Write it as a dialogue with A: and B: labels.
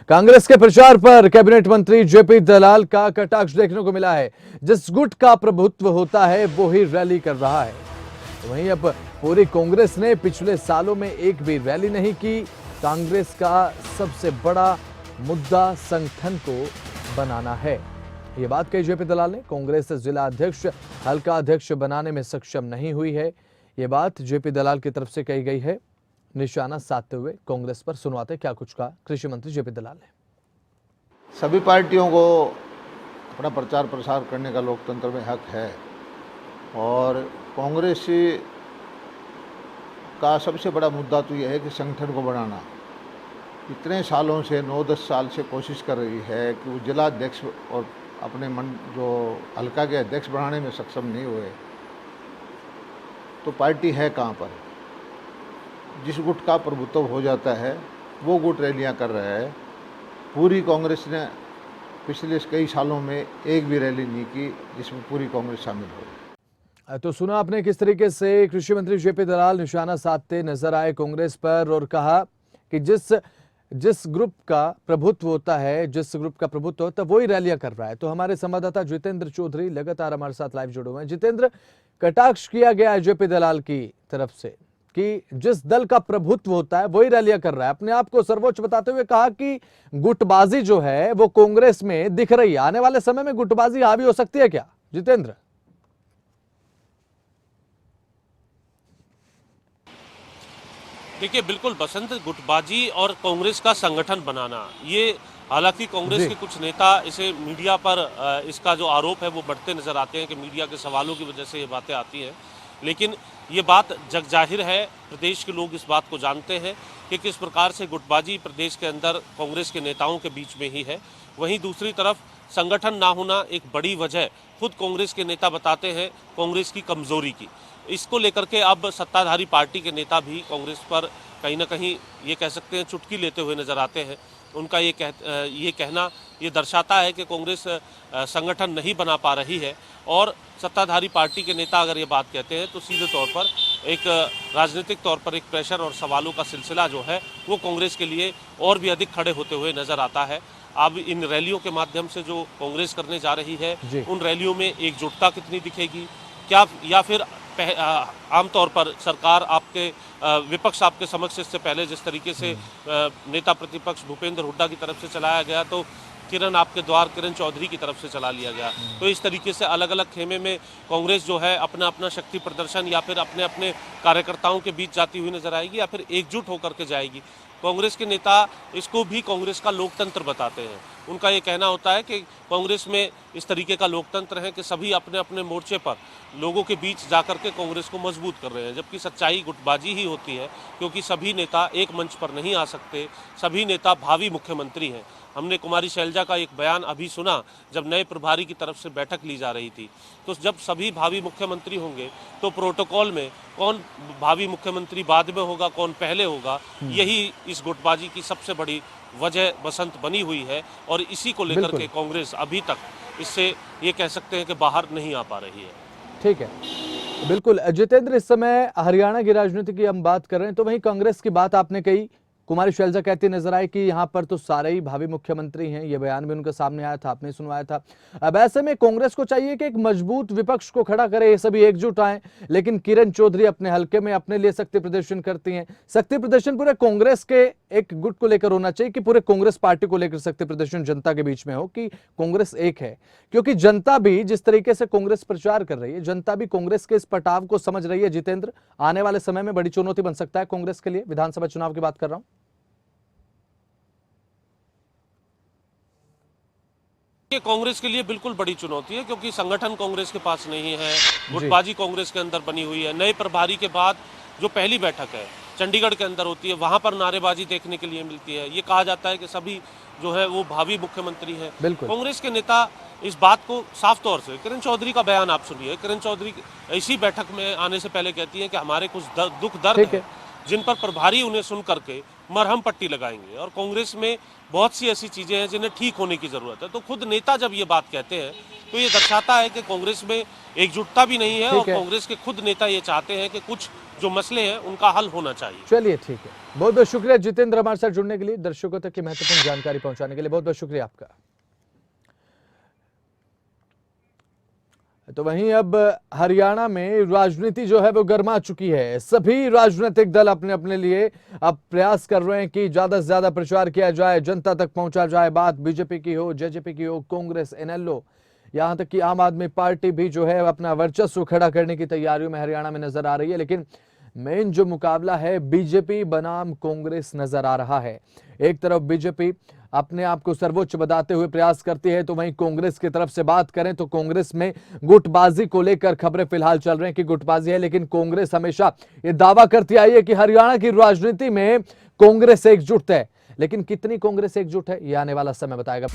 A: कांग्रेस के प्रचार पर कैबिनेट मंत्री जेपी दलाल का कटाक्ष देखने को मिला है। जिस गुट का प्रभुत्व होता है वो ही रैली कर रहा है। वहीं अब पूरी कांग्रेस ने पिछले सालों में एक भी रैली नहीं की। कांग्रेस का सबसे बड़ा मुद्दा संगठन को बनाना है। ये बात कही जेपी दलाल ने। कांग्रेस जिला अध्यक्ष हल्का अध्यक्ष बनाने में सक्षम नहीं हुई है। ये बात जेपी दलाल की तरफ से कही गई है। निशाना साधते हुए कांग्रेस पर सुनवाते क्या कुछ कहा कृषि मंत्री जेपी दलाल ने।
B: सभी पार्टियों को अपना प्रचार प्रसार करने का लोकतंत्र में हक है और कांग्रेस का सबसे बड़ा मुद्दा तो यह है कि संगठन को बढ़ाना। इतने सालों से 9-10 साल से कोशिश कर रही है कि वो जिला अध्यक्ष और अपने जो हल्का के अध्यक्ष बनाने में सक्षम नहीं हुए, तो पार्टी है कहाँ पर। जिस गुट का प्रभुत्व हो जाता है वो गुट रैलियां कर रहा है। पूरी कांग्रेस ने पिछले कई सालों में एक भी रैली नहीं की जिसमें पूरी कांग्रेस शामिल हो।
A: तो सुना आपने किस तरीके से कृषि मंत्री जेपी दलाल निशाना साधते नजर आए कांग्रेस पर और कहा कि जिस ग्रुप का प्रभुत्व होता है, वही रैलियां कर रहा है। तो हमारे संवाददाता जितेंद्र चौधरी लगातार हमारे साथ लाइव जुड़े हुए हैं। जितेंद्र, कटाक्ष किया गया है जेपी दलाल की तरफ से कि जिस दल का प्रभुत्व होता है वही रैलियां कर रहा है। अपने आप को सर्वोच्च बताते हुए कहा कि गुटबाजी जो है वो कांग्रेस में दिख रही है। आने वाले समय में गुटबाजी हावी हो सकती है क्या जितेंद्र?
C: देखिए, बिल्कुल बसंत, गुटबाजी और कांग्रेस का संगठन बनाना, ये हालांकि कांग्रेस के कुछ नेता इसे मीडिया पर इसका जो आरोप है वो बढ़ते नजर आते हैं कि मीडिया के सवालों की वजह से ये बातें आती हैं, लेकिन ये बात जग जाहिर है। प्रदेश के लोग इस बात को जानते हैं कि किस प्रकार से गुटबाजी प्रदेश के अंदर कांग्रेस के नेताओं के बीच में ही है। वहीं दूसरी तरफ संगठन ना होना एक बड़ी वजह खुद कांग्रेस के नेता बताते हैं कांग्रेस की कमजोरी की। इसको लेकर के अब सत्ताधारी पार्टी के नेता भी कांग्रेस पर कहीं ना कहीं ये कह सकते हैं चुटकी लेते हुए नजर आते हैं। उनका ये कहना ये दर्शाता है कि कांग्रेस संगठन नहीं बना पा रही है और सत्ताधारी पार्टी के नेता अगर ये बात कहते हैं तो सीधे तौर पर एक राजनीतिक तौर पर एक प्रेशर और सवालों का सिलसिला जो है वो कांग्रेस के लिए और भी अधिक खड़े होते हुए नजर आता है। अब इन रैलियों के माध्यम से जो कांग्रेस करने जा रही है उन रैलियों में एकजुटता कितनी दिखेगी क्या, या फिर आमतौर पर सरकार आपके विपक्ष आपके समक्ष इससे पहले जिस तरीके से नेता प्रतिपक्ष भूपेंद्र हुड्डा की तरफ से चलाया गया तो किरण चौधरी की तरफ से चला लिया गया। तो इस तरीके से अलग अलग खेमे में कांग्रेस जो है अपना अपना शक्ति प्रदर्शन या फिर अपने अपने कार्यकर्ताओं के बीच जाती हुई नजर आएगी या फिर एकजुट होकर के जाएगी। कांग्रेस के नेता इसको भी कांग्रेस का लोकतंत्र बताते हैं। उनका ये कहना होता है कि कांग्रेस में इस तरीके का लोकतंत्र है कि सभी अपने अपने मोर्चे पर लोगों के बीच जाकर के कांग्रेस को मजबूत कर रहे हैं, जबकि सच्चाई गुटबाजी ही होती है क्योंकि सभी नेता एक मंच पर नहीं आ सकते। सभी नेता भावी मुख्यमंत्री हैं। हमने कुमारी शैलजा का एक बयान अभी सुना जब नए प्रभारी की तरफ से बैठक ली जा रही थी, तो जब सभी भावी मुख्यमंत्री होंगे तो प्रोटोकॉल में कौन भावी मुख्यमंत्री बाद में होगा कौन पहले होगा, यही इस गुटबाजी की सबसे बड़ी वजह बसंत बनी हुई है और इसी को लेकर के कांग्रेस अभी तक इससे ये कह सकते हैं कि बाहर नहीं आ पा रही है।
A: ठीक है, बिल्कुल जितेंद्र, इस समय हरियाणा की राजनीति की हम बात कर रहे हैं तो वहीं कांग्रेस की बात आपने कही। कुमारी शैलजा कहती नजर आई कि यहाँ पर तो सारे ही भावी मुख्यमंत्री हैं। ये बयान भी उनके सामने आया था, आपने सुनवाया था। अब ऐसे में कांग्रेस को चाहिए कि एक मजबूत विपक्ष को खड़ा करे, ये सभी एकजुट आए, लेकिन किरण चौधरी अपने हलके में अपने लिए शक्ति प्रदर्शन करती हैं। शक्ति प्रदर्शन पूरे कांग्रेस के एक गुट को लेकर होना चाहिए कि पूरे कांग्रेस पार्टी को लेकर शक्ति प्रदर्शन जनता के बीच में हो कि कांग्रेस एक है? क्योंकि जनता भी जिस तरीके से कांग्रेस प्रचार कर रही है, जनता भी कांग्रेस के इस पटाव को समझ रही है। जितेंद्र, आने वाले समय में बड़ी चुनौती बन सकता है कांग्रेस के लिए, विधानसभा चुनाव की बात कर रहा हूं।
C: ये कांग्रेस के लिए बिल्कुल बड़ी चुनौती है क्योंकि संगठन कांग्रेस के पास नहीं है, गुटबाजी कांग्रेस के अंदर बनी हुई है। नए प्रभारी के बाद जो पहली बैठक है चंडीगढ़ के अंदर होती है, वहां पर नारेबाजी देखने के लिए मिलती है। ये कहा जाता है कि सभी जो है वो भावी मुख्यमंत्री हैं। कांग्रेस के नेता इस बात को साफ तौर से, किरण चौधरी का बयान आप सुनिए। किरण चौधरी इसी बैठक में आने से पहले कहती है कि हमारे कुछ दुख दर्द है जिन पर प्रभारी उन्हें सुन करके मरहम पट्टी लगाएंगे और कांग्रेस में बहुत सी ऐसी चीजें हैं जिन्हें ठीक होने की जरूरत है। तो खुद नेता जब ये बात कहते हैं तो ये दर्शाता है कि कांग्रेस में एकजुटता भी नहीं है और कांग्रेस के खुद नेता ये चाहते हैं कि कुछ जो मसले हैं उनका हल होना चाहिए।
A: चलिए ठीक है, बहुत बहुत शुक्रिया जितेंद्र हमारे साथ जुड़ने के लिए, दर्शकों तक की महत्वपूर्ण जानकारी पहुंचाने के लिए बहुत बहुत शुक्रिया आपका। तो वहीं अब हरियाणा में राजनीति जो है वो गर्मा चुकी है। सभी राजनीतिक दल अपने अपने लिए अब प्रयास कर रहे हैं कि ज्यादा से ज्यादा प्रचार किया जाए, जनता तक पहुंचा जाए। बात बीजेपी की हो, जेजेपी की हो, कांग्रेस, एनएलओ, यहां तक कि आम आदमी पार्टी भी जो है अपना वर्चस्व खड़ा करने की तैयारियों में हरियाणा में नजर आ रही है। लेकिन मेन जो मुकाबला है बीजेपी बनाम कांग्रेस नजर आ रहा है। एक तरफ बीजेपी अपने आप को सर्वोच्च बताते हुए प्रयास करती है, तो वहीं कांग्रेस की तरफ से बात करें तो कांग्रेस में गुटबाजी को लेकर खबरें फिलहाल चल रही हैं कि गुटबाजी है। लेकिन कांग्रेस हमेशा ये दावा करती आई है कि हरियाणा की राजनीति में कांग्रेस एकजुट है। लेकिन कितनी कांग्रेस एकजुट है ये आने वाला समय बताएगा।